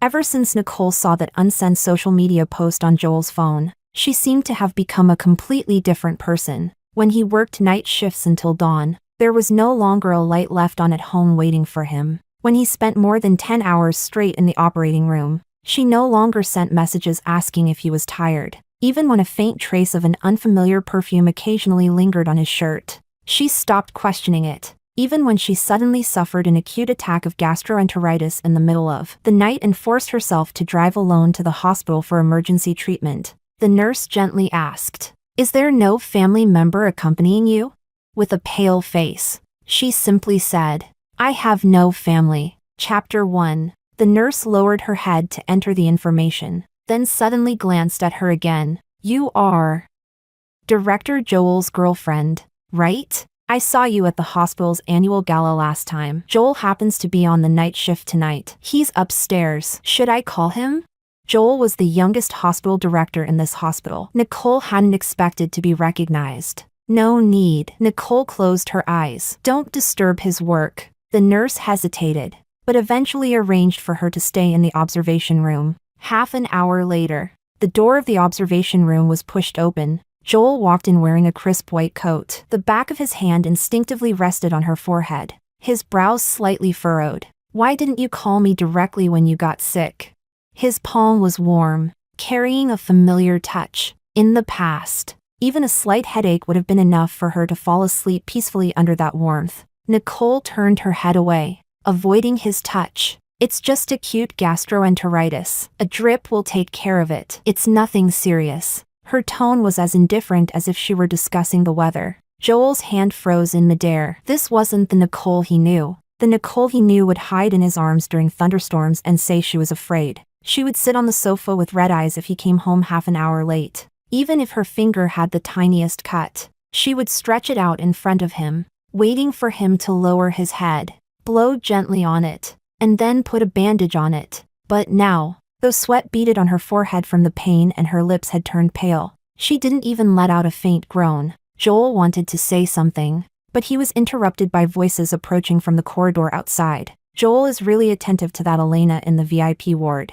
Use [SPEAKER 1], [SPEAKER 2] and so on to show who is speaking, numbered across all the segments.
[SPEAKER 1] Ever since Nicole saw that unsent social media post on Joel's phone, she seemed to have become a completely different person. When he worked night shifts until dawn, there was no longer a light left on at home waiting for him. When he spent more than 10 hours straight in the operating room, she no longer sent messages asking if he was tired. Even when a faint trace of an unfamiliar perfume occasionally lingered on his shirt, she stopped questioning it. Even when she suddenly suffered an acute attack of gastroenteritis in the middle of the night and forced herself to drive alone to the hospital for emergency treatment, the nurse gently asked, "Is there no family member accompanying you?" With a pale face, she simply said, "I have no family." Chapter 1. The nurse lowered her head to enter the information, then suddenly glanced at her again. "You are Director Joel's girlfriend, right? I saw you at the hospital's annual gala last time. Joel happens to be on the night shift tonight. He's upstairs. Should I call him?" Joel was the youngest hospital director in this hospital. Nicole hadn't expected to be recognized. "No need." Nicole closed her eyes. "Don't disturb his work." The nurse hesitated, but eventually arranged for her to stay in the observation room. Half an hour later, the door of the observation room was pushed open. Joel walked in wearing a crisp white coat. The back of his hand instinctively rested on her forehead, his brows slightly furrowed. "Why didn't you call me directly when you got sick?" His palm was warm, carrying a familiar touch. In the past, even a slight headache would have been enough for her to fall asleep peacefully under that warmth. Nicole turned her head away, avoiding his touch. "It's just acute gastroenteritis. A drip will take care of it. It's nothing serious." Her tone was as indifferent as if she were discussing the weather. Joel's hand froze in midair. This wasn't the Nicole he knew. The Nicole he knew would hide in his arms during thunderstorms and say she was afraid. She would sit on the sofa with red eyes if he came home half an hour late. Even if her finger had the tiniest cut, she would stretch it out in front of him, waiting for him to lower his head, blow gently on it, and then put a bandage on it. But now, though sweat beaded on her forehead from the pain and her lips had turned pale, she didn't even let out a faint groan. Joel wanted to say something, but he was interrupted by voices approaching from the corridor outside. "Joel is really attentive to that Elena in the VIP ward.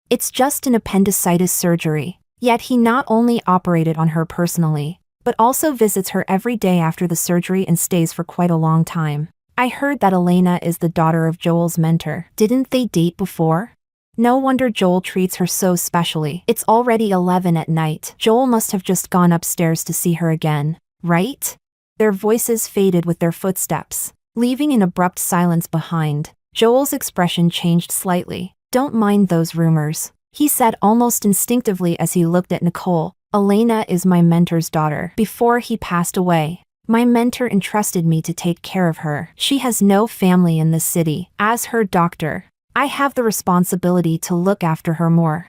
[SPEAKER 1] It's just an appendicitis surgery." Yet he not only operated on her personally, but also visits her every day after the surgery and stays for quite a long time. "I heard that Elena is the daughter of Joel's mentor. Didn't they date before? No wonder Joel treats her so specially. It's already 11 at night. Joel must have just gone upstairs to see her again, right?" Their voices faded with their footsteps, leaving an abrupt silence behind. Joel's expression changed slightly. "Don't mind those rumors," he said almost instinctively as he looked at Nicole. "Elena is my mentor's daughter. Before he passed away, my mentor entrusted me to take care of her. She has no family in this city. As her doctor, I have the responsibility to look after her more."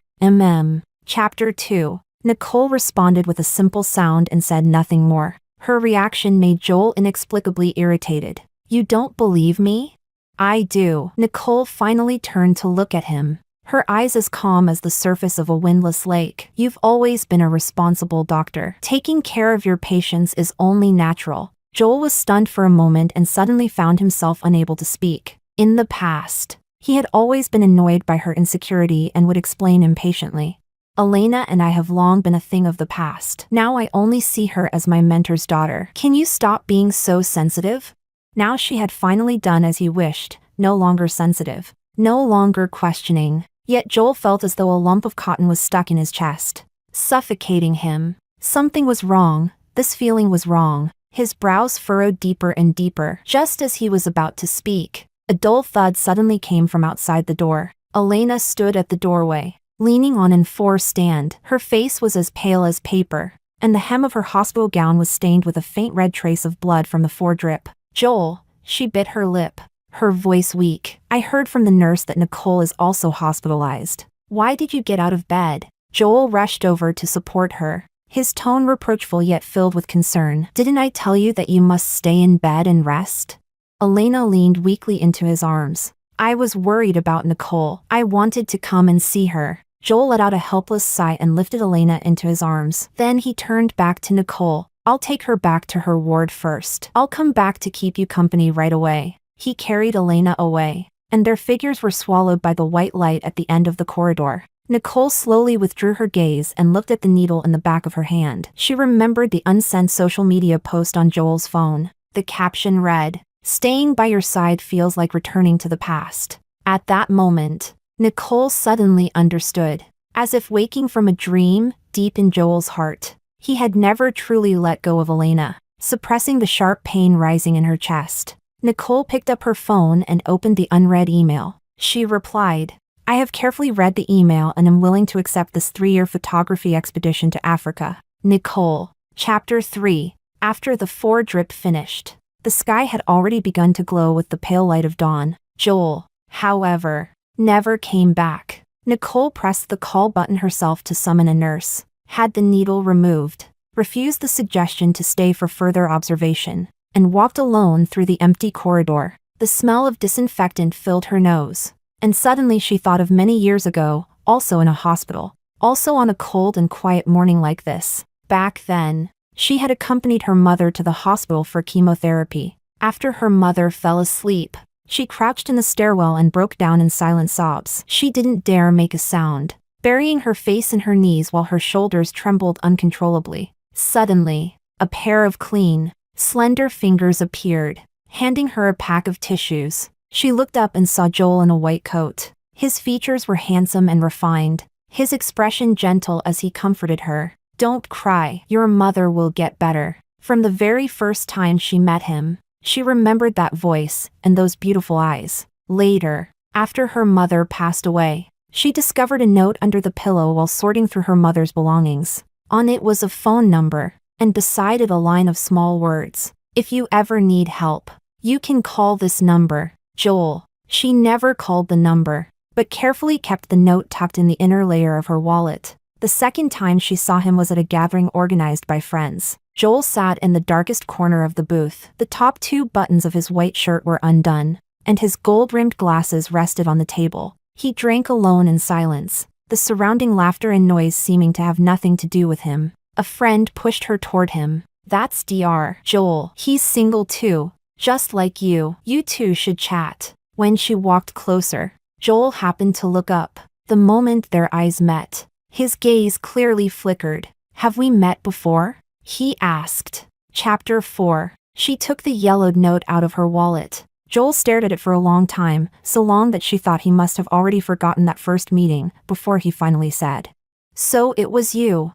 [SPEAKER 1] Chapter 2. Nicole responded with a simple sound and said nothing more. Her reaction made Joel inexplicably irritated. "You don't believe me?" "I do." Nicole finally turned to look at him, her eyes as calm as the surface of a windless lake. "You've always been a responsible doctor. Taking care of your patients is only natural." Joel was stunned for a moment and suddenly found himself unable to speak. In the past, he had always been annoyed by her insecurity and would explain impatiently. "Elena and I have long been a thing of the past. Now I only see her as my mentor's daughter. Can you stop being so sensitive?" Now she had finally done as he wished, no longer sensitive, no longer questioning. Yet Joel felt as though a lump of cotton was stuck in his chest, suffocating him. Something was wrong. This feeling was wrong. His brows furrowed deeper and deeper. Just as he was about to speak, a dull thud suddenly came from outside the door. Elena stood at the doorway, leaning on an enforced stand. Her face was as pale as paper, and the hem of her hospital gown was stained with a faint red trace of blood from the foredrip. "Joel," she bit her lip, her voice weak. "I heard from the nurse that Nicole is also hospitalized. Why did you get out of bed?" Joel rushed over to support her, his tone reproachful yet filled with concern. "Didn't I tell you that you must stay in bed and rest?" Elena leaned weakly into his arms. "I was worried about Nicole. I wanted to come and see her." Joel let out a helpless sigh and lifted Elena into his arms. Then he turned back to Nicole. "I'll take her back to her ward first. I'll come back to keep you company right away." He carried Elena away, and their figures were swallowed by the white light at the end of the corridor. Nicole slowly withdrew her gaze and looked at the needle in the back of her hand. She remembered the unsent social media post on Joel's phone. The caption read, "Staying by your side feels like returning to the past." At that moment, Nicole suddenly understood. As if waking from a dream, deep in Joel's heart, he had never truly let go of Elena, suppressing the sharp pain rising in her chest. Nicole picked up her phone and opened the unread email. She replied, "I have carefully read the email and am willing to accept this 3-year photography expedition to Africa." Nicole. Chapter 3. After the 4-drip finished, the sky had already begun to glow with the pale light of dawn. Joel, however, never came back. Nicole pressed the call button herself to summon a nurse, had the needle removed, refused the suggestion to stay for further observation, and walked alone through the empty corridor. The smell of disinfectant filled her nose, and suddenly she thought of many years ago, also in a hospital, also on a cold and quiet morning like this. Back then, she had accompanied her mother to the hospital for chemotherapy. After her mother fell asleep, she crouched in the stairwell and broke down in silent sobs. She didn't dare make a sound, burying her face in her knees while her shoulders trembled uncontrollably. Suddenly, a pair of clean, slender fingers appeared, handing her a pack of tissues. She looked up and saw Joel in a white coat. His features were handsome and refined, his expression gentle as he comforted her. "Don't cry, your mother will get better." From the very first time she met him, she remembered that voice and those beautiful eyes. Later, after her mother passed away, she discovered a note under the pillow while sorting through her mother's belongings. On it was a phone number, and beside it a line of small words. "If you ever need help, you can call this number, Joel." She never called the number, but carefully kept the note tucked in the inner layer of her wallet. The second time she saw him was at a gathering organized by friends. Joel sat in the darkest corner of the booth. The top 2 buttons of his white shirt were undone, and his gold-rimmed glasses rested on the table. He drank alone in silence, the surrounding laughter and noise seeming to have nothing to do with him. A friend pushed her toward him. "That's Dr. Joel. He's single too, just like you. You two should chat." When she walked closer, Joel happened to look up. The moment their eyes met, his gaze clearly flickered. "Have we met before?" he asked. Chapter 4. She took the yellowed note out of her wallet. Joel stared at it for a long time, so long that she thought he must have already forgotten that first meeting, before he finally said, "So it was you.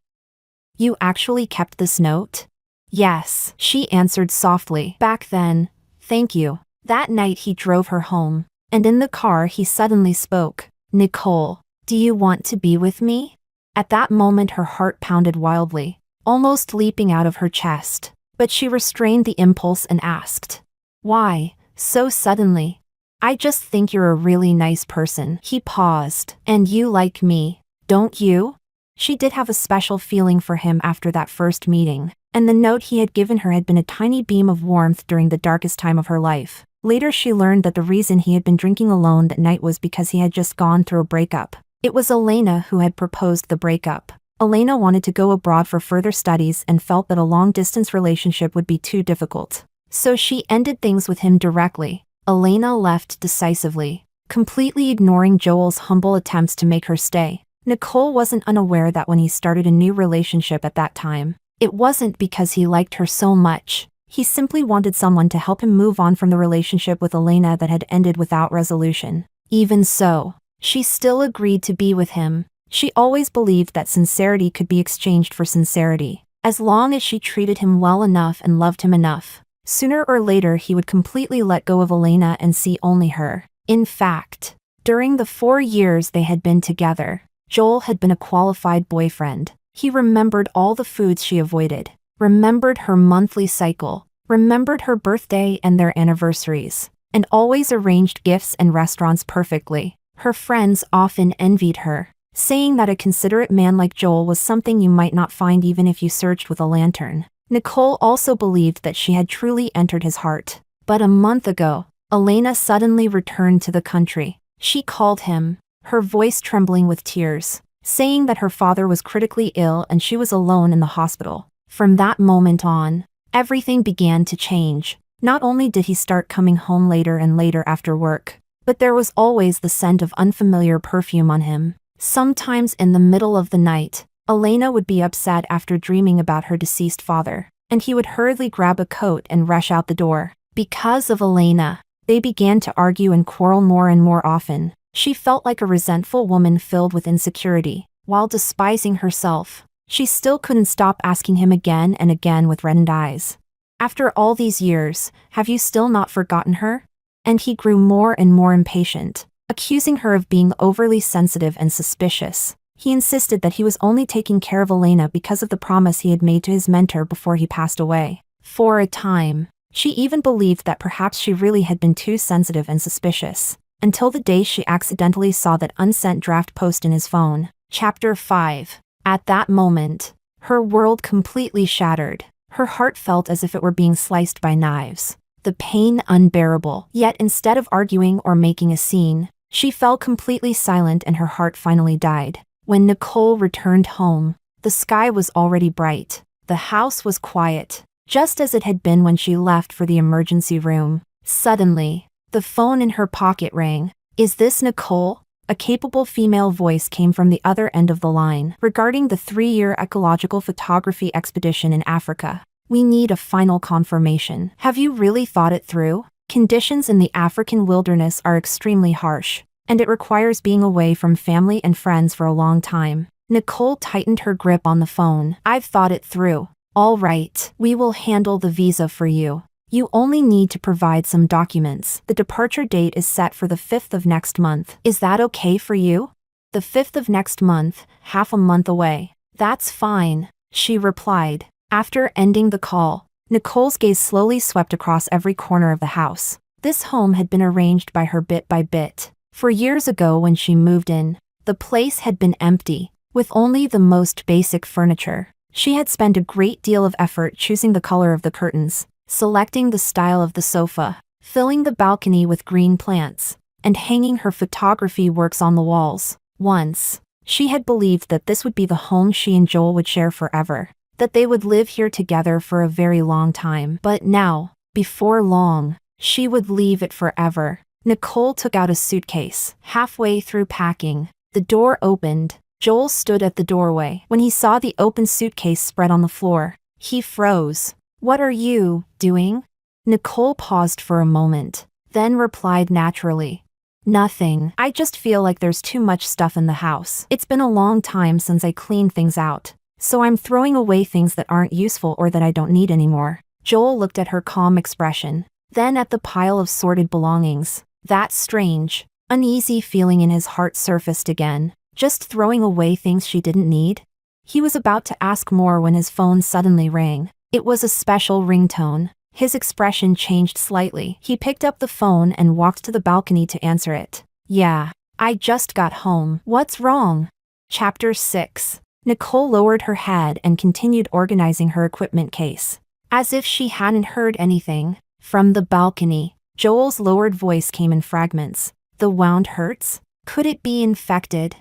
[SPEAKER 1] You actually kept this note?" "Yes," she answered softly. "Back then, thank you." That night he drove her home, and in the car he suddenly spoke. "Nicole, do you want to be with me?" At that moment her heart pounded wildly, almost leaping out of her chest, but she restrained the impulse and asked, "Why, so suddenly?" "I just think you're a really nice person." He paused. "And you like me, don't you?" She did have a special feeling for him after that first meeting, and the note he had given her had been a tiny beam of warmth during the darkest time of her life. Later she learned that the reason he had been drinking alone that night was because he had just gone through a breakup. It was Elena who had proposed the breakup. Elena wanted to go abroad for further studies and felt that a long-distance relationship would be too difficult. So she ended things with him directly. Elena left decisively, completely ignoring Joel's humble attempts to make her stay. Nicole wasn't unaware that when he started a new relationship at that time, it wasn't because he liked her so much. He simply wanted someone to help him move on from the relationship with Elena that had ended without resolution. Even so, she still agreed to be with him. She always believed that sincerity could be exchanged for sincerity, as long as she treated him well enough and loved him enough. Sooner or later he would completely let go of Elena and see only her. In fact, during the 4 years they had been together, Joel had been a qualified boyfriend. He remembered all the foods she avoided, remembered her monthly cycle, remembered her birthday and their anniversaries, and always arranged gifts and restaurants perfectly. Her friends often envied her, saying that a considerate man like Joel was something you might not find even if you searched with a lantern. Nicole also believed that she had truly entered his heart. But a month ago, Elena suddenly returned to the country. She called him, her voice trembling with tears, saying that her father was critically ill and she was alone in the hospital. From that moment on, everything began to change. Not only did he start coming home later and later after work, but there was always the scent of unfamiliar perfume on him. Sometimes in the middle of the night, Elena would be upset after dreaming about her deceased father, and he would hurriedly grab a coat and rush out the door. Because of Elena, they began to argue and quarrel more and more often. She felt like a resentful woman filled with insecurity. While despising herself, she still couldn't stop asking him again and again with reddened eyes. After all these years, have you still not forgotten her? And he grew more and more impatient, accusing her of being overly sensitive and suspicious. He insisted that he was only taking care of Elena because of the promise he had made to his mentor before he passed away. For a time, she even believed that perhaps she really had been too sensitive and suspicious, until the day she accidentally saw that unsent draft post in his phone. Chapter 5. At that moment, her world completely shattered. Her heart felt as if it were being sliced by knives. The pain unbearable. Yet instead of arguing or making a scene, she fell completely silent and her heart finally died. When Nicole returned home, the sky was already bright. The house was quiet, just as it had been when she left for the emergency room. Suddenly, the phone in her pocket rang. "Is this Nicole?" A capable female voice came from the other end of the line. "Regarding the 3-year ecological photography expedition in Africa, we need a final confirmation. Have you really thought it through? Conditions in the African wilderness are extremely harsh, and it requires being away from family and friends for a long time." Nicole tightened her grip on the phone. "I've thought it through. All right, we will handle the visa for you. You only need to provide some documents. The departure date is set for the 5th of next month. Is that okay for you?" "The 5th of next month, half a month away." "That's fine," she replied. After ending the call, Nicole's gaze slowly swept across every corner of the house. This home had been arranged by her bit by bit. For years ago when she moved in, the place had been empty, with only the most basic furniture. She had spent a great deal of effort choosing the color of the curtains, selecting the style of the sofa, filling the balcony with green plants, and hanging her photography works on the walls. Once, she had believed that this would be the home she and Joel would share forever, that they would live here together for a very long time. But now, before long, she would leave it forever. Nicole took out a suitcase. Halfway through packing, the door opened. Joel stood at the doorway. When he saw the open suitcase spread on the floor, he froze. "What are you doing?" Nicole paused for a moment, then replied naturally, "Nothing. I just feel like there's too much stuff in the house. It's been a long time since I cleaned things out, so I'm throwing away things that aren't useful or that I don't need anymore." Joel looked at her calm expression, then at the pile of sorted belongings. That strange, uneasy feeling in his heart surfaced again. Just throwing away things she didn't need? He was about to ask more when his phone suddenly rang. It was a special ringtone. His expression changed slightly. He picked up the phone and walked to the balcony to answer it. "Yeah, I just got home. What's wrong?" Chapter 6. Nicole lowered her head and continued organizing her equipment case. As if she hadn't heard anything, from the balcony, Joel's lowered voice came in fragments. "The wound hurts? Could it be infected?"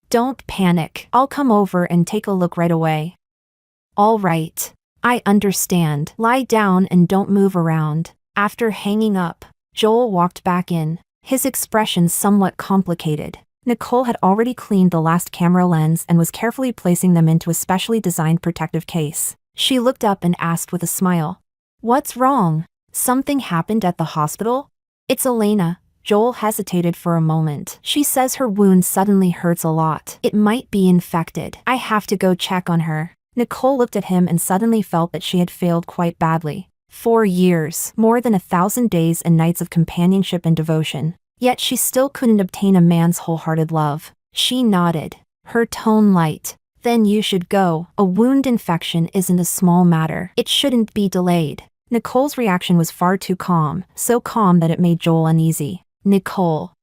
[SPEAKER 1] "Don't panic. I'll come over and take a look right away." "All right. I understand. Lie down and don't move around." After hanging up, Joel walked back in, his expression somewhat complicated. Nicole had already cleaned the last camera lens and was carefully placing them into a specially designed protective case. She looked up and asked with a smile, "What's wrong? Something happened at the hospital?" "It's Elena." Joel hesitated for a moment. "She says her wound suddenly hurts a lot. It might be infected. I have to go check on her." Nicole looked at him and suddenly felt that she had failed quite badly. 4 years, more than 1,000 days and nights of companionship and devotion. Yet she still couldn't obtain a man's wholehearted love. She nodded, her tone light. "Then you should go. A wound infection isn't a small matter. It shouldn't be delayed." Nicole's reaction was far too calm, so calm that it made Joel uneasy. "Nicole,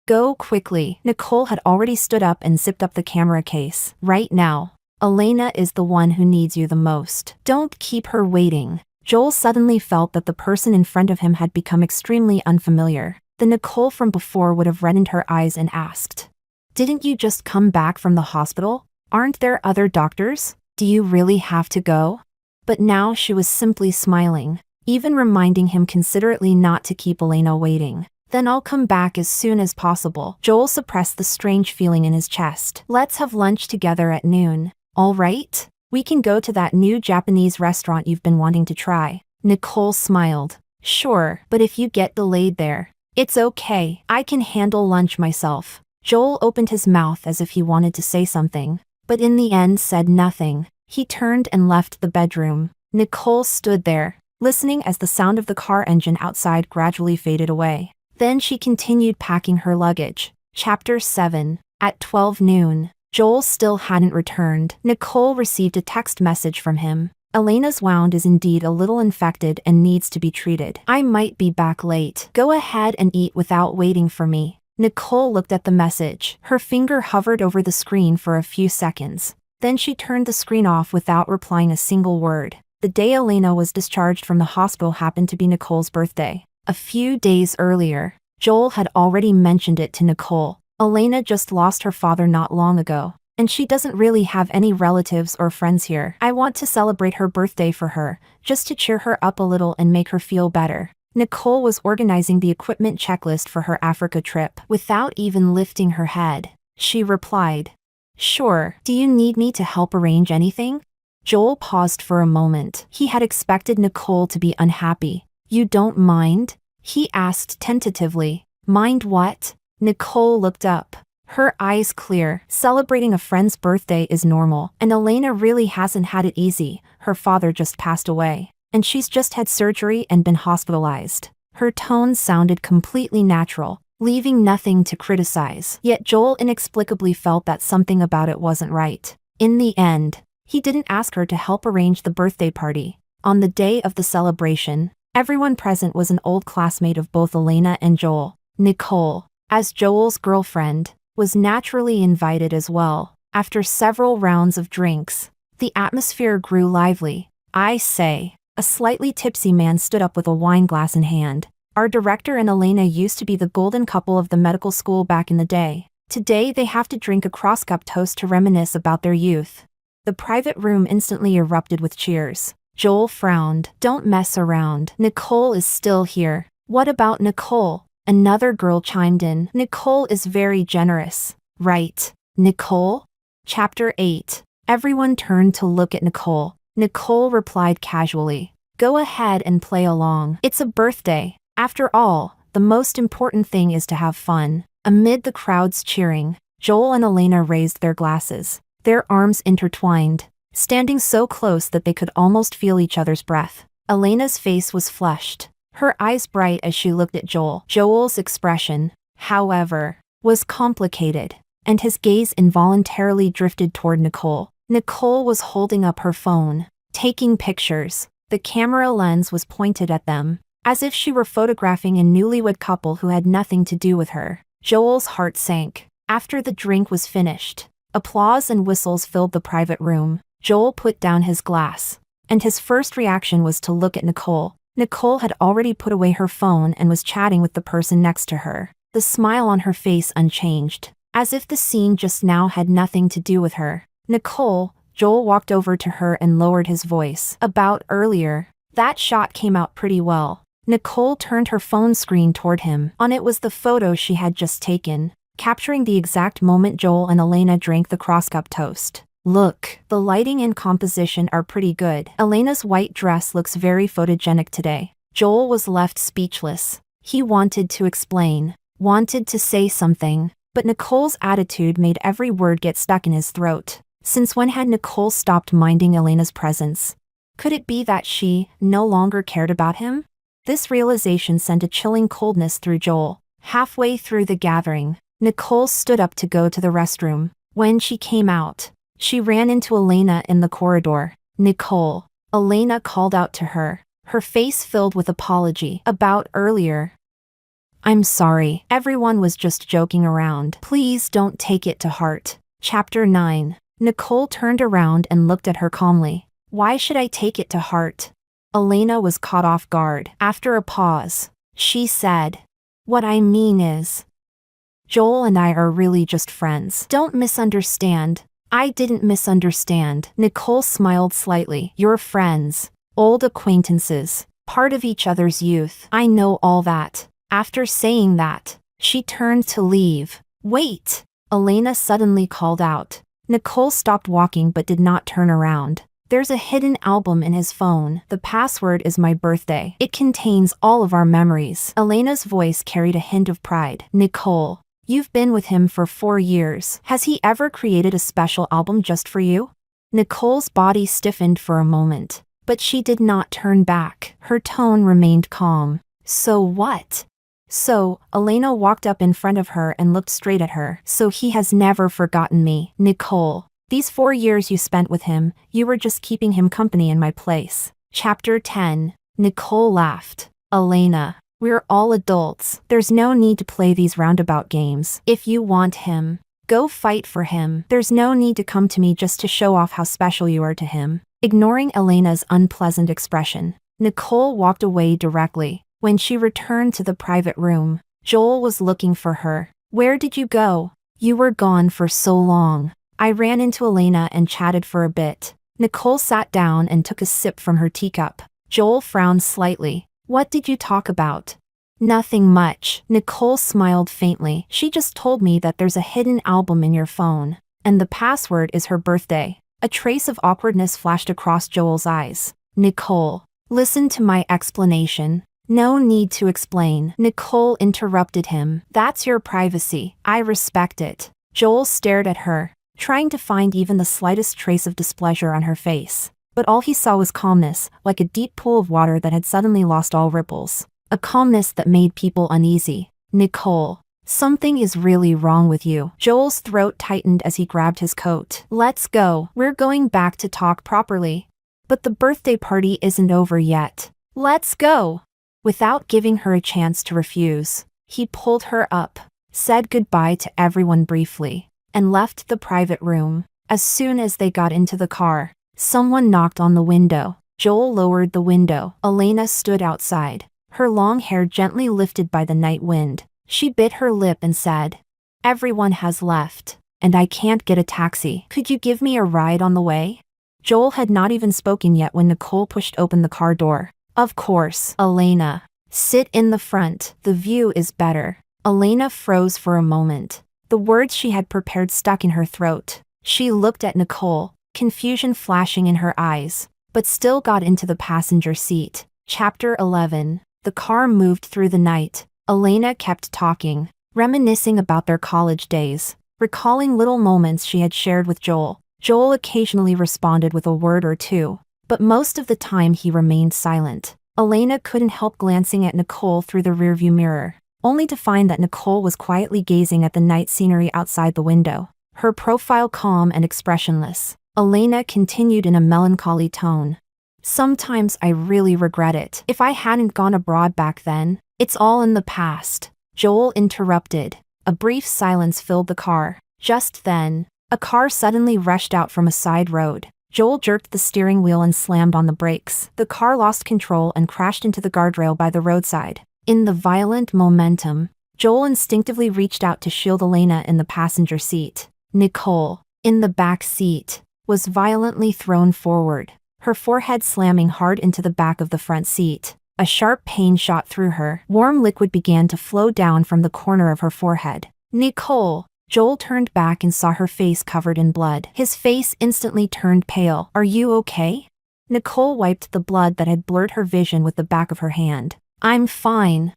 [SPEAKER 1] go quickly." Nicole had already stood up and zipped up the camera case. "Right now. Elena is the one who needs you the most. Don't keep her waiting." Joel suddenly felt that the person in front of him had become extremely unfamiliar. The Nicole from before would have reddened her eyes and asked, "Didn't you just come back from the hospital? Aren't there other doctors? Do you really have to go?" But now she was simply smiling, even reminding him considerately not to keep Elena waiting. Then I'll come back as soon as possible. Joel suppressed the strange feeling in his chest. Let's have lunch together at noon. All right? We can go to that new Japanese restaurant you've been wanting to try. Nicole smiled. Sure, but if you get delayed there. It's okay, I can handle lunch myself. Joel opened his mouth as if he wanted to say something, but in the end said nothing. He turned and left the bedroom. Nicole stood there, listening as the sound of the car engine outside gradually faded away. Then she continued packing her luggage. Chapter 7. At 12 noon. Joel still hadn't returned. Nicole received a text message from him. Elena's wound is indeed a little infected and needs to be treated. I might be back late. Go ahead and eat without waiting for me. Nicole looked at the message. Her finger hovered over the screen for a few seconds. Then she turned the screen off without replying a single word. The day Elena was discharged from the hospital happened to be Nicole's birthday. A few days earlier, Joel had already mentioned it to Nicole. Elena just lost her father not long ago, and she doesn't really have any relatives or friends here. I want to celebrate her birthday for her, just to cheer her up a little and make her feel better. Nicole was organizing the equipment checklist for her Africa trip. Without even lifting her head, she replied, Sure, do you need me to help arrange anything? Joel paused for a moment. He had expected Nicole to be unhappy. You don't mind? He asked tentatively. Mind what? Nicole looked up. Her eyes clear. Celebrating a friend's birthday is normal, and Elena really hasn't had it easy. Her father just passed away, and she's just had surgery and been hospitalized. Her tone sounded completely natural, leaving nothing to criticize. Yet Joel inexplicably felt that something about it wasn't right. In the end, he didn't ask her to help arrange the birthday party. On the day of the celebration, everyone present was an old classmate of both Elena and Joel. Nicole, as Joel's girlfriend, was naturally invited as well. After several rounds of drinks, the atmosphere grew lively. I say, a slightly tipsy man stood up with a wine glass in hand. Our director and Elena used to be the golden couple of the medical school back in the day. Today they have to drink a cross-cup toast to reminisce about their youth. The private room instantly erupted with cheers. Joel frowned. Don't mess around. Nicole is still here. What about Nicole? Another girl chimed in. Nicole is very generous. Right. Nicole? Chapter 8. Everyone turned to look at Nicole. Nicole replied casually. Go ahead and play along. It's a birthday. After all, the most important thing is to have fun. Amid the crowd's cheering, Joel and Elena raised their glasses, their arms intertwined, standing so close that they could almost feel each other's breath. Elena's face was flushed, her eyes bright as she looked at Joel. Joel's expression, however, was complicated, and his gaze involuntarily drifted toward Nicole. Nicole was holding up her phone, taking pictures. The camera lens was pointed at them, as if she were photographing a newlywed couple who had nothing to do with her. Joel's heart sank. After the drink was finished, applause and whistles filled the private room. Joel put down his glass, and his first reaction was to look at Nicole. Nicole had already put away her phone and was chatting with the person next to her, the smile on her face unchanged, as if the scene just now had nothing to do with her. Nicole, Joel walked over to her and lowered his voice. About earlier, that shot came out pretty well. Nicole turned her phone screen toward him. On it was the photo she had just taken, capturing the exact moment Joel and Elena drank the cross-cup toast. Look, the lighting and composition are pretty good. Elena's white dress looks very photogenic today. Joel was left speechless. He wanted to explain, wanted to say something, but Nicole's attitude made every word get stuck in his throat. Since when had Nicole stopped minding Elena's presence? Could it be that she no longer cared about him? This realization sent a chilling coldness through Joel. Halfway through the gathering, Nicole stood up to go to the restroom. When she came out, she ran into Elena in the corridor. Nicole. Elena called out to her, her face filled with apology. About earlier. I'm sorry, everyone was just joking around. Please don't take it to heart. Chapter 9. Nicole turned around and looked at her calmly. Why should I take it to heart? Elena was caught off guard. After a pause, she said, What I mean is, Joel and I are really just friends. Don't misunderstand. I didn't misunderstand. Nicole smiled slightly. You're friends, old acquaintances, part of each other's youth. I know all that. After saying that, she turned to leave. Wait! Elena suddenly called out. Nicole stopped walking but did not turn around. There's a hidden album in his phone. The password is my birthday. It contains all of our memories. Elena's voice carried a hint of pride. Nicole, you've been with him for 4 years. Has he ever created a special album just for you? Nicole's body stiffened for a moment, but she did not turn back. Her tone remained calm. So what? So, Elena walked up in front of her and looked straight at her. So he has never forgotten me. Nicole, these 4 years you spent with him, you were just keeping him company in my place. Chapter 10. Nicole laughed. Elena, we're all adults. There's no need to play these roundabout games. If you want him, go fight for him. There's no need to come to me just to show off how special you are to him. Ignoring Elena's unpleasant expression, Nicole walked away directly. When she returned to the private room, Joel was looking for her. Where did you go? You were gone for so long. I ran into Elena and chatted for a bit. Nicole sat down and took a sip from her teacup. Joel frowned slightly. What did you talk about? Nothing much. Nicole smiled faintly. She just told me that there's a hidden album in your phone, and the password is her birthday. A trace of awkwardness flashed across Joel's eyes. Nicole, listen to my explanation. No need to explain. Nicole interrupted him. That's your privacy. I respect it. Joel stared at her, trying to find even the slightest trace of displeasure on her face. But all he saw was calmness, like a deep pool of water that had suddenly lost all ripples. A calmness that made people uneasy. Nicole, something is really wrong with you. Joel's throat tightened as he grabbed his coat. Let's go. We're going back to talk properly. But the birthday party isn't over yet. Let's go. Without giving her a chance to refuse, he pulled her up, said goodbye to everyone briefly, and left the private room. As soon as they got into the car, someone knocked on the window. Joel lowered the window. Elena stood outside, her long hair gently lifted by the night wind. She bit her lip and said, "Everyone has left, and I can't get a taxi. Could you give me a ride on the way?" Joel had not even spoken yet when Nicole pushed open the car door. Of course, Elena. Sit in the front. The view is better. Elena froze for a moment. The words she had prepared stuck in her throat. She looked at Nicole, confusion flashing in her eyes, but still got into the passenger seat. Chapter 11. The car moved through the night. Elena kept talking, reminiscing about their college days, recalling little moments she had shared with Joel. Joel occasionally responded with a word or two, but most of the time he remained silent. Elena couldn't help glancing at Nicole through the rearview mirror, only to find that Nicole was quietly gazing at the night scenery outside the window, her profile calm and expressionless. Elena continued in a melancholy tone. Sometimes I really regret it. If I hadn't gone abroad back then, it's all in the past. Joel interrupted. A brief silence filled the car. Just then, a car suddenly rushed out from a side road. Joel jerked the steering wheel and slammed on the brakes. The car lost control and crashed into the guardrail by the roadside. In the violent momentum, Joel instinctively reached out to shield Elena in the passenger seat. Nicole, in the back seat, was violently thrown forward, her forehead slamming hard into the back of the front seat. A sharp pain shot through her. Warm liquid began to flow down from the corner of her forehead. Nicole! Joel turned back and saw her face covered in blood. His face instantly turned pale. Are you okay? Nicole wiped the blood that had blurred her vision with the back of her hand. I'm fine.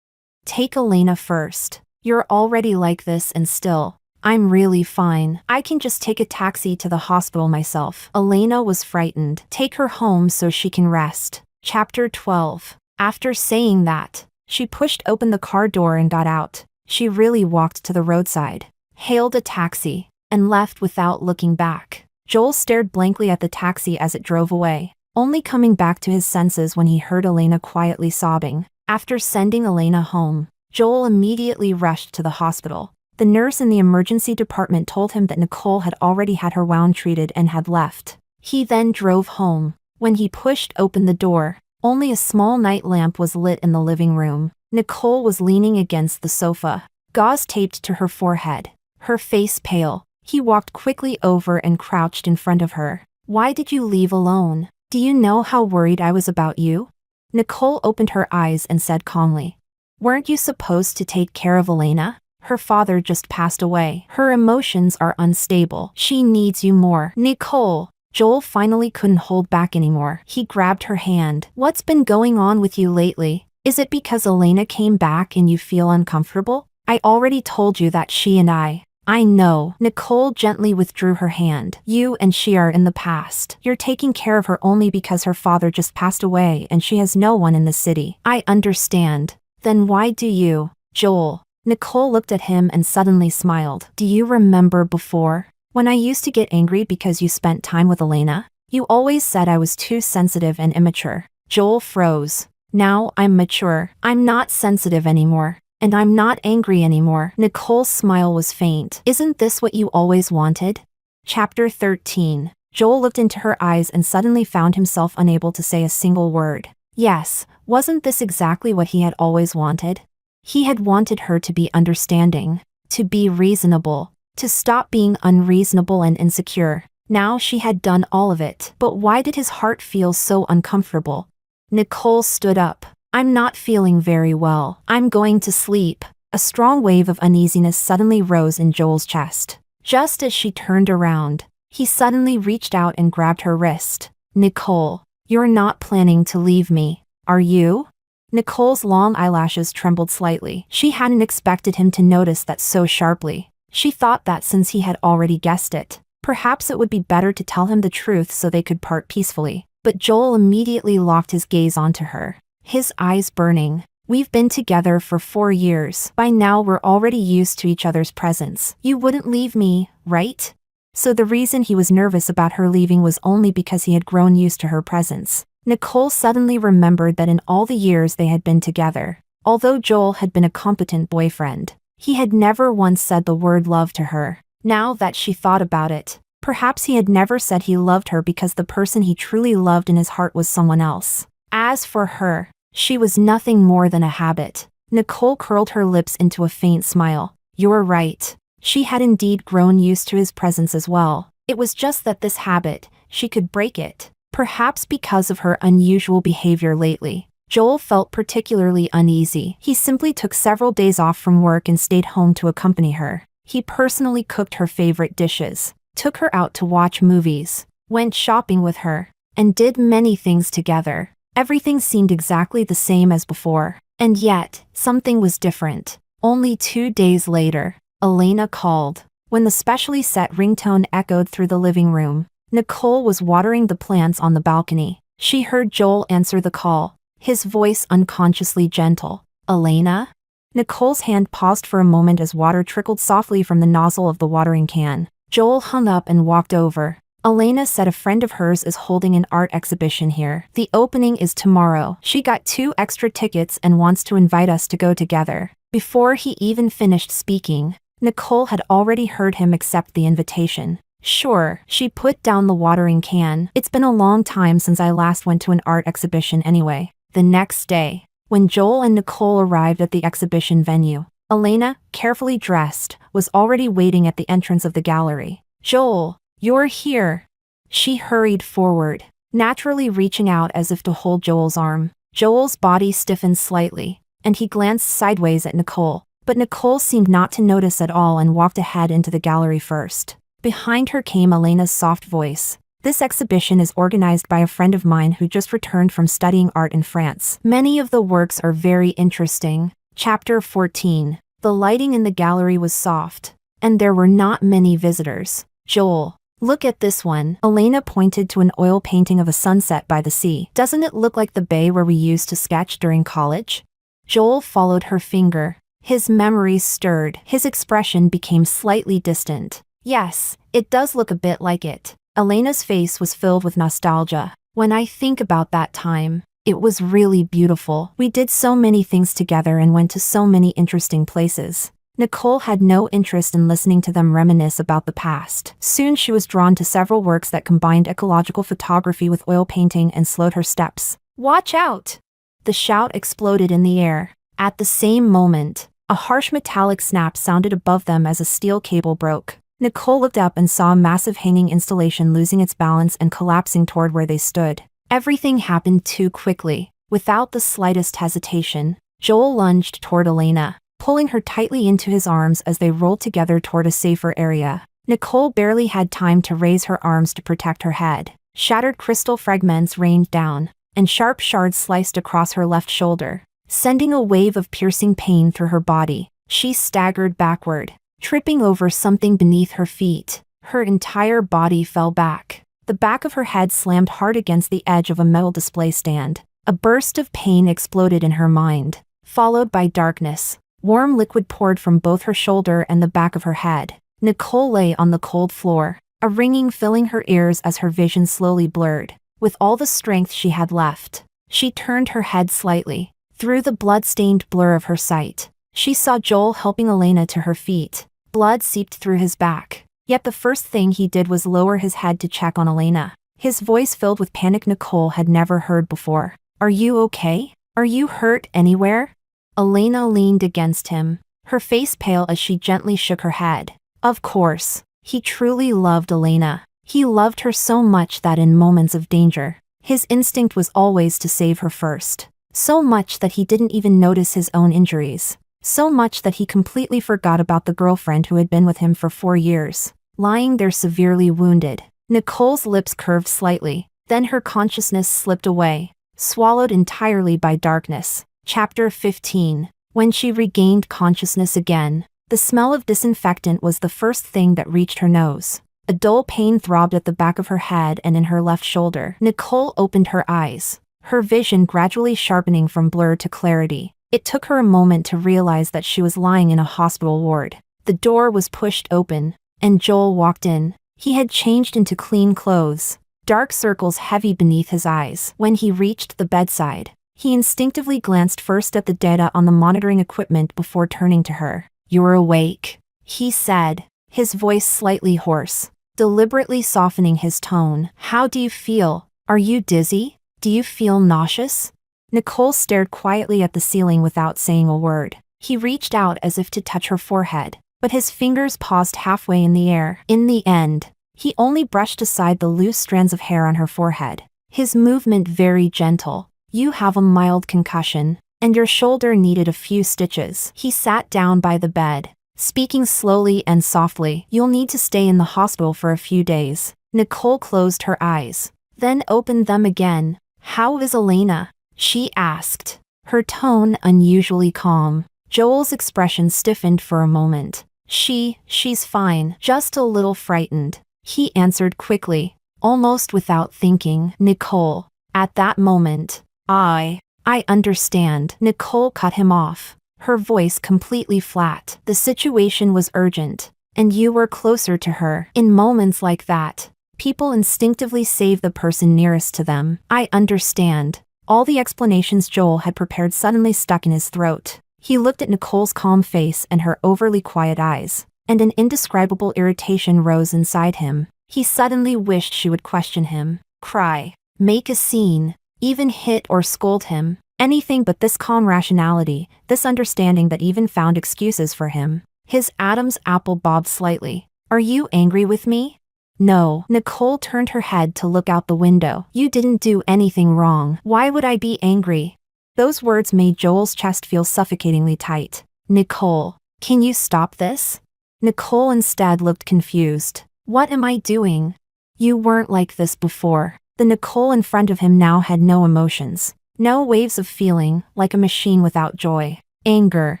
[SPEAKER 1] Take Elena first. You're already like this and still. I'm really fine. I can just take a taxi to the hospital myself. Elena was frightened. Take her home so she can rest. Chapter 12. After saying that, she pushed open the car door and got out. She really walked to the roadside, hailed a taxi, and left without looking back. Joel stared blankly at the taxi as it drove away, only coming back to his senses when he heard Elena quietly sobbing. After sending Elena home, Joel immediately rushed to the hospital. The nurse in the emergency department told him that Nicole had already had her wound treated and had left. He then drove home. When he pushed open the door, only a small night lamp was lit in the living room. Nicole was leaning against the sofa, gauze taped to her forehead, her face pale. He walked quickly over and crouched in front of her. Why did you leave alone? Do you know how worried I was about you? Nicole opened her eyes and said calmly, Weren't you supposed to take care of Elena? Her father just passed away. Her emotions are unstable. She needs you more. Nicole. Joel finally couldn't hold back anymore. He grabbed her hand. What's been going on with you lately? Is it because Elena came back and you feel uncomfortable? I already told you that she and I know. Nicole gently withdrew her hand. You and she are in the past. You're taking care of her only because her father just passed away and she has no one in the city. I understand. Then why do you? Joel. Nicole looked at him and suddenly smiled. Do you remember before? When I used to get angry because you spent time with Elena? You always said I was too sensitive and immature. Joel froze. Now I'm mature. I'm not sensitive anymore. And I'm not angry anymore. Nicole's smile was faint. Isn't this what you always wanted? Chapter 13. Joel looked into her eyes and suddenly found himself unable to say a single word. Yes, wasn't this exactly what he had always wanted? He had wanted her to be understanding, to be reasonable, to stop being unreasonable and insecure. Now she had done all of it. But why did his heart feel so uncomfortable? Nicole stood up. I'm not feeling very well. I'm going to sleep. A strong wave of uneasiness suddenly rose in Joel's chest. Just as she turned around, he suddenly reached out and grabbed her wrist. Nicole, you're not planning to leave me, are you? Nicole's long eyelashes trembled slightly. She hadn't expected him to notice that so sharply. She thought that since he had already guessed it, perhaps it would be better to tell him the truth so they could part peacefully. But Joel immediately locked his gaze onto her, his eyes burning. We've been together for 4 years. By now we're already used to each other's presence. You wouldn't leave me, right? So the reason he was nervous about her leaving was only because he had grown used to her presence. Nicole suddenly remembered that in all the years they had been together, although Joel had been a competent boyfriend, he had never once said the word love to her. Now that she thought about it, perhaps he had never said he loved her because the person he truly loved in his heart was someone else. As for her, she was nothing more than a habit. Nicole curled her lips into a faint smile. You're right. She had indeed grown used to his presence as well. It was just that this habit, she could break it. Perhaps because of her unusual behavior lately. Joel felt particularly uneasy. He simply took several days off from work and stayed home to accompany her. He personally cooked her favorite dishes, took her out to watch movies, went shopping with her, and did many things together. Everything seemed exactly the same as before. And yet, something was different. Only 2 days later, Elena called. When the specially set ringtone echoed through the living room, Nicole was watering the plants on the balcony. She heard Joel answer the call, his voice unconsciously gentle. Elena? Nicole's hand paused for a moment as water trickled softly from the nozzle of the watering can. Joel hung up and walked over. Elena said a friend of hers is holding an art exhibition here. The opening is tomorrow. She got 2 extra tickets and wants to invite us to go together. Before he even finished speaking, Nicole had already heard him accept the invitation. Sure, she put down the watering can. It's been a long time since I last went to an art exhibition anyway. The next day, when Joel and Nicole arrived at the exhibition venue, Elena, carefully dressed, was already waiting at the entrance of the gallery. Joel, you're here. She hurried forward, naturally reaching out as if to hold Joel's arm. Joel's body stiffened slightly, and he glanced sideways at Nicole. But Nicole seemed not to notice at all and walked ahead into the gallery first. Behind her came Elena's soft voice. This exhibition is organized by a friend of mine who just returned from studying art in France. Many of the works are very interesting. Chapter 14. The lighting in the gallery was soft, and there were not many visitors. Joel, look at this one. Elena pointed to an oil painting of a sunset by the sea. Doesn't it look like the bay where we used to sketch during college? Joel followed her finger. His memories stirred. His expression became slightly distant. Yes, it does look a bit like it. Elena's face was filled with nostalgia. When I think about that time, it was really beautiful. We did so many things together and went to so many interesting places. Nicole had no interest in listening to them reminisce about the past. Soon she was drawn to several works that combined ecological photography with oil painting and slowed her steps. Watch out! The shout exploded in the air. At the same moment, a harsh metallic snap sounded above them as a steel cable broke. Nicole looked up and saw a massive hanging installation losing its balance and collapsing toward where they stood. Everything happened too quickly. Without the slightest hesitation, Joel lunged toward Elena, pulling her tightly into his arms as they rolled together toward a safer area. Nicole barely had time to raise her arms to protect her head. Shattered crystal fragments rained down, and sharp shards sliced across her left shoulder, sending a wave of piercing pain through her body. She staggered backward, tripping over something beneath her feet. Her entire body fell back. The back of her head slammed hard against the edge of a metal display stand. A burst of pain exploded in her mind, followed by darkness. Warm liquid poured from both her shoulder and the back of her head. Nicole lay on the cold floor, a ringing filling her ears as her vision slowly blurred. With all the strength she had left, she turned her head slightly. Through the blood-stained blur of her sight, she saw Joel helping Elena to her feet. Blood seeped through his back, yet the first thing he did was lower his head to check on Elena. His voice filled with panic Nicole had never heard before. "Are you okay? Are you hurt anywhere?" Elena leaned against him, her face pale as she gently shook her head. Of course, he truly loved Elena. He loved her so much that in moments of danger, his instinct was always to save her first. So much that he didn't even notice his own injuries. So much that he completely forgot about the girlfriend who had been with him for 4 years, lying there severely wounded. Nicole's lips curved slightly, then her consciousness slipped away, swallowed entirely by darkness. Chapter 15. When she regained consciousness again, the smell of disinfectant was the first thing that reached her nose. A dull pain throbbed at the back of her head and in her left shoulder. Nicole opened her eyes, her vision gradually sharpening from blur to clarity. It took her a moment to realize that she was lying in a hospital ward. The door was pushed open, and Joel walked in. He had changed into clean clothes, dark circles heavy beneath his eyes. When he reached the bedside, he instinctively glanced first at the data on the monitoring equipment before turning to her. "You're awake," he said, his voice slightly hoarse, deliberately softening his tone. "How do you feel? Are you dizzy? Do you feel nauseous?" Nicole stared quietly at the ceiling without saying a word. He reached out as if to touch her forehead, but his fingers paused halfway in the air. In the end, he only brushed aside the loose strands of hair on her forehead, his movement very gentle. "You have a mild concussion, and your shoulder needed a few stitches." He sat down by the bed, speaking slowly and softly. "You'll need to stay in the hospital for a few days." Nicole closed her eyes, then opened them again. "How is Elena?" she asked, her tone unusually calm. Joel's expression stiffened for a moment. She's fine, just a little frightened," he answered quickly, almost without thinking. "Nicole." At that moment, I understand." Nicole cut him off, her voice completely flat. "The situation was urgent, and you were closer to her." In moments like that, people instinctively save the person nearest to them. "I understand." All the explanations Joel had prepared suddenly stuck in his throat. He looked at Nicole's calm face and her overly quiet eyes, and an indescribable irritation rose inside him. He suddenly wished she would question him, cry, make a scene, even hit or scold him. Anything but this calm rationality, this understanding that even found excuses for him. His Adam's apple bobbed slightly. "Are you angry with me?" "No." Nicole turned her head to look out the window. "You didn't do anything wrong. Why would I be angry?" Those words made Joel's chest feel suffocatingly tight. "Nicole, can you stop this?" Nicole instead looked confused. "What am I doing? You weren't like this before." The Nicole in front of him now had no emotions. No waves of feeling, like a machine without joy, anger,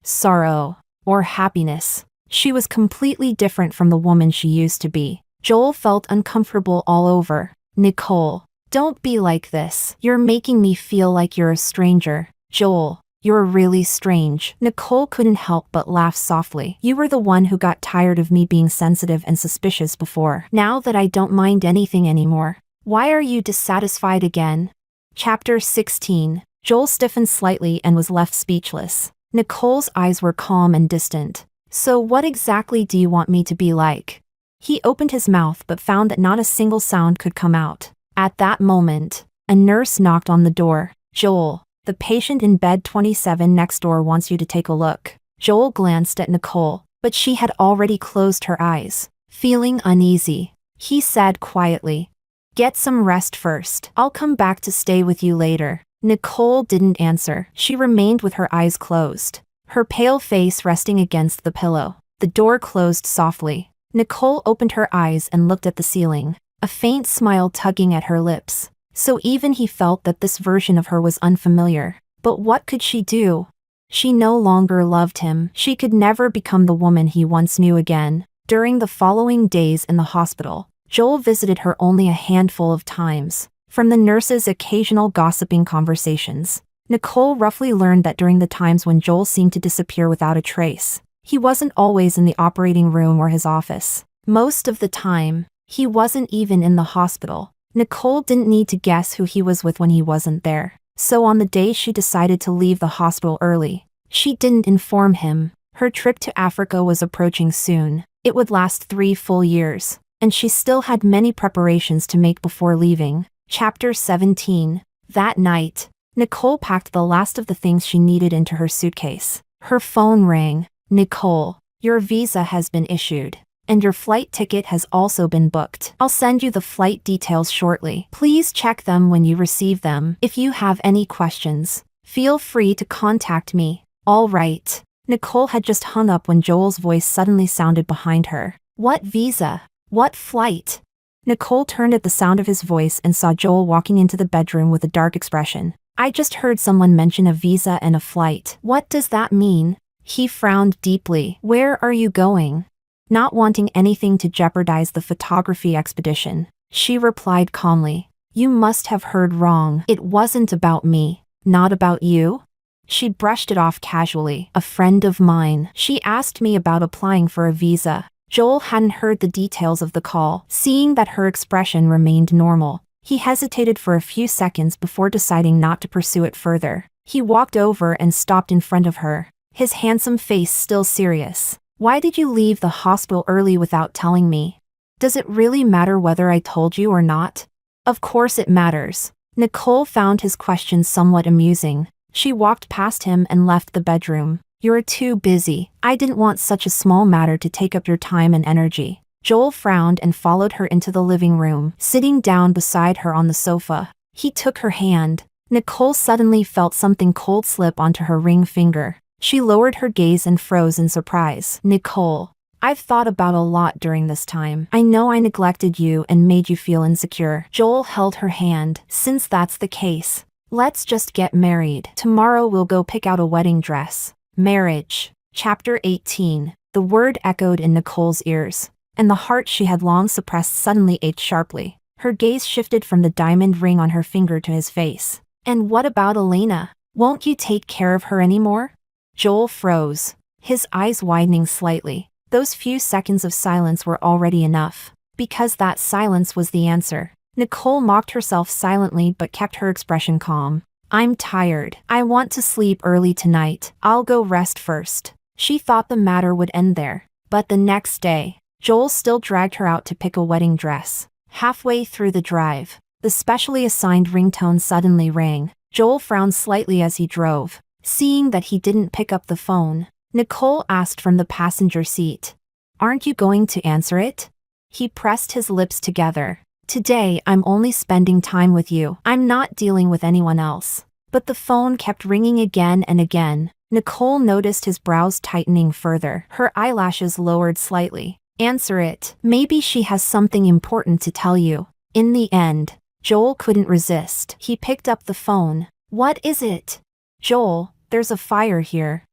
[SPEAKER 1] sorrow, or happiness. She was completely different from the woman she used to be. Joel felt uncomfortable all over. "Nicole, don't be like this. You're making me feel like you're a stranger." "Joel, you're really strange." Nicole couldn't help but laugh softly. "You were the one who got tired of me being sensitive and suspicious before. Now that I don't mind anything anymore, why are you dissatisfied again?" Chapter 16. Joel stiffened slightly and was left speechless. Nicole's eyes were calm and distant. "So what exactly do you want me to be like?" He opened his mouth but found that not a single sound could come out. At that moment, a nurse knocked on the door. "Joel, the patient in bed 27 next door wants you to take a look." Joel glanced at Nicole, but she had already closed her eyes. Feeling uneasy, he said quietly, "Get some rest first. I'll come back to stay with you later." Nicole didn't answer. She remained with her eyes closed, her pale face resting against the pillow. The door closed softly. Nicole opened her eyes and looked at the ceiling, a faint smile tugging at her lips. So even he felt that this version of her was unfamiliar. But what could she do? She no longer loved him. She could never become the woman he once knew again. During the following days in the hospital, Joel visited her only a handful of times. From the nurses' occasional gossiping conversations, Nicole roughly learned that during the times when Joel seemed to disappear without a trace, he wasn't always in the operating room or his office. Most of the time, he wasn't even in the hospital. Nicole didn't need to guess who he was with when he wasn't there. So on the day she decided to leave the hospital early, she didn't inform him. Her trip to Africa was approaching soon. It would last 3 full years, and she still had many preparations to make before leaving. Chapter 17. That night, Nicole packed the last of the things she needed into her suitcase. Her phone rang. Nicole, your visa has been issued, and your flight ticket has also been booked. I'll send you the flight details shortly. Please check them when you receive them. If you have any questions, feel free to contact me. All right. Nicole had just hung up when Joel's voice suddenly sounded behind her. What visa? What flight? Nicole turned at the sound of his voice and saw Joel walking into the bedroom with a dark expression. I just heard someone mention a visa and a flight. What does that mean? He frowned deeply. Where are you going? Not wanting anything to jeopardize the photography expedition, she replied calmly. You must have heard wrong. It wasn't about me. Not about you? She brushed it off casually. A friend of mine. She asked me about applying for a visa. Joel hadn't heard the details of the call. Seeing that her expression remained normal, he hesitated for a few seconds before deciding not to pursue it further. He walked over and stopped in front of her, his handsome face still serious. Why did you leave the hospital early without telling me? Does it really matter whether I told you or not? Of course it matters. Nicole found his question somewhat amusing. She walked past him and left the bedroom. You're too busy. I didn't want such a small matter to take up your time and energy. Joel frowned and followed her into the living room, sitting down beside her on the sofa. He took her hand. Nicole suddenly felt something cold slip onto her ring finger. She lowered her gaze and froze in surprise. Nicole, I've thought about a lot during this time. I know I neglected you and made you feel insecure. Joel held her hand. Since that's the case, let's just get married. Tomorrow we'll go pick out a wedding dress. Marriage. Chapter 18. The word echoed in Nicole's ears, and the heart she had long suppressed suddenly ached sharply. Her gaze shifted from the diamond ring on her finger to his face. And what about Elena? Won't you take care of her anymore? Joel froze, his eyes widening slightly. Those few seconds of silence were already enough, because that silence was the answer. Nicole mocked herself silently but kept her expression calm. I'm tired. I want to sleep early tonight. I'll go rest first. She thought the matter would end there. But the next day, Joel still dragged her out to pick a wedding dress. Halfway through the drive, the specially assigned ringtone suddenly rang. Joel frowned slightly as he drove. Seeing that he didn't pick up the phone, Nicole asked from the passenger seat. Aren't you going to answer it? He pressed his lips together. Today I'm only spending time with you. I'm not dealing with anyone else. But the phone kept ringing again and again. Nicole noticed his brows tightening further. Her eyelashes lowered slightly. Answer it. Maybe she has something important to tell you. In the end, Joel couldn't resist. He picked up the phone. What is it? Joel, there's a fire here.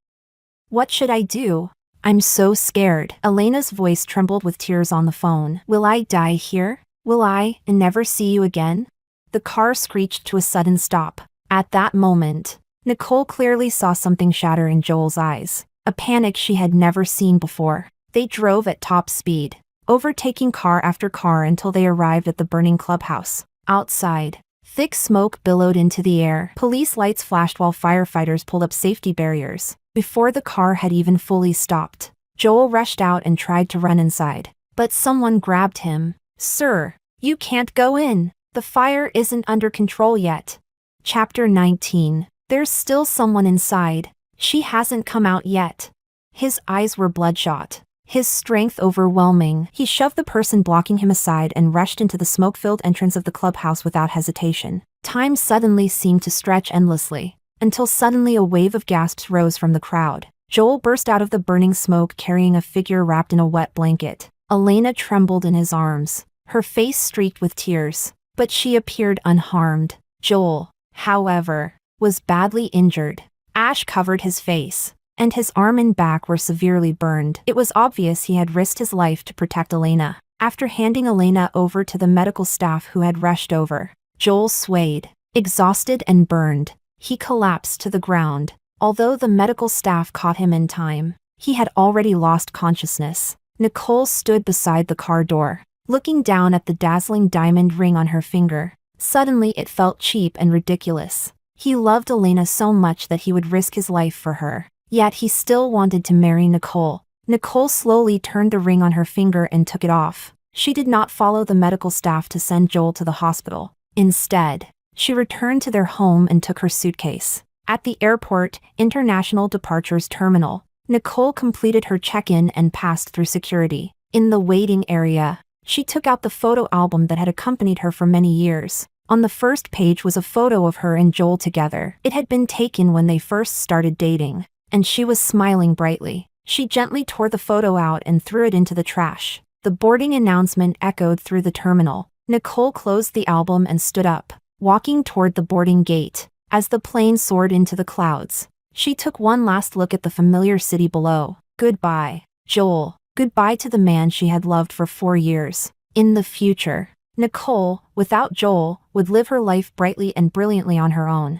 [SPEAKER 1] What should I do? I'm so scared. Elena's voice trembled with tears on the phone. Will I die here? Will I never see you again? The car screeched to a sudden stop. At that moment, Nicole clearly saw something shatter in Joel's eyes, a panic she had never seen before. They drove at top speed, overtaking car after car until they arrived at the burning clubhouse. Outside, thick smoke billowed into the air. Police lights flashed while firefighters pulled up safety barriers. Before the car had even fully stopped, Joel rushed out and tried to run inside. But someone grabbed him. Sir, you can't go in. The fire isn't under control yet. Chapter 19. There's still someone inside. She hasn't come out yet. His eyes were bloodshot, his strength overwhelming. He shoved the person blocking him aside and rushed into the smoke-filled entrance of the clubhouse without hesitation. Time suddenly seemed to stretch endlessly, until suddenly a wave of gasps rose from the crowd. Joel burst out of the burning smoke carrying a figure wrapped in a wet blanket. Elena trembled in his arms, her face streaked with tears, but she appeared unharmed. Joel, however, was badly injured. Ash covered his face, and his arm and back were severely burned. It was obvious he had risked his life to protect Elena. After handing Elena over to the medical staff who had rushed over, Joel swayed, exhausted and burned. He collapsed to the ground. Although the medical staff caught him in time, he had already lost consciousness. Nicole stood beside the car door, looking down at the dazzling diamond ring on her finger. Suddenly it felt cheap and ridiculous. He loved Elena so much that he would risk his life for her. Yet he still wanted to marry Nicole. Nicole slowly turned the ring on her finger and took it off. She did not follow the medical staff to send Joel to the hospital. Instead, she returned to their home and took her suitcase. At the airport, International Departures Terminal, Nicole completed her check-in and passed through security. In the waiting area, she took out the photo album that had accompanied her for many years. On the first page was a photo of her and Joel together. It had been taken when they first started dating, and she was smiling brightly. She gently tore the photo out and threw it into the trash. The boarding announcement echoed through the terminal. Nicole closed the album and stood up, walking toward the boarding gate. As the plane soared into the clouds, she took one last look at the familiar city below. Goodbye, Joel. Goodbye to the man she had loved for 4 years. In the future, Nicole, without Joel, would live her life brightly and brilliantly on her own.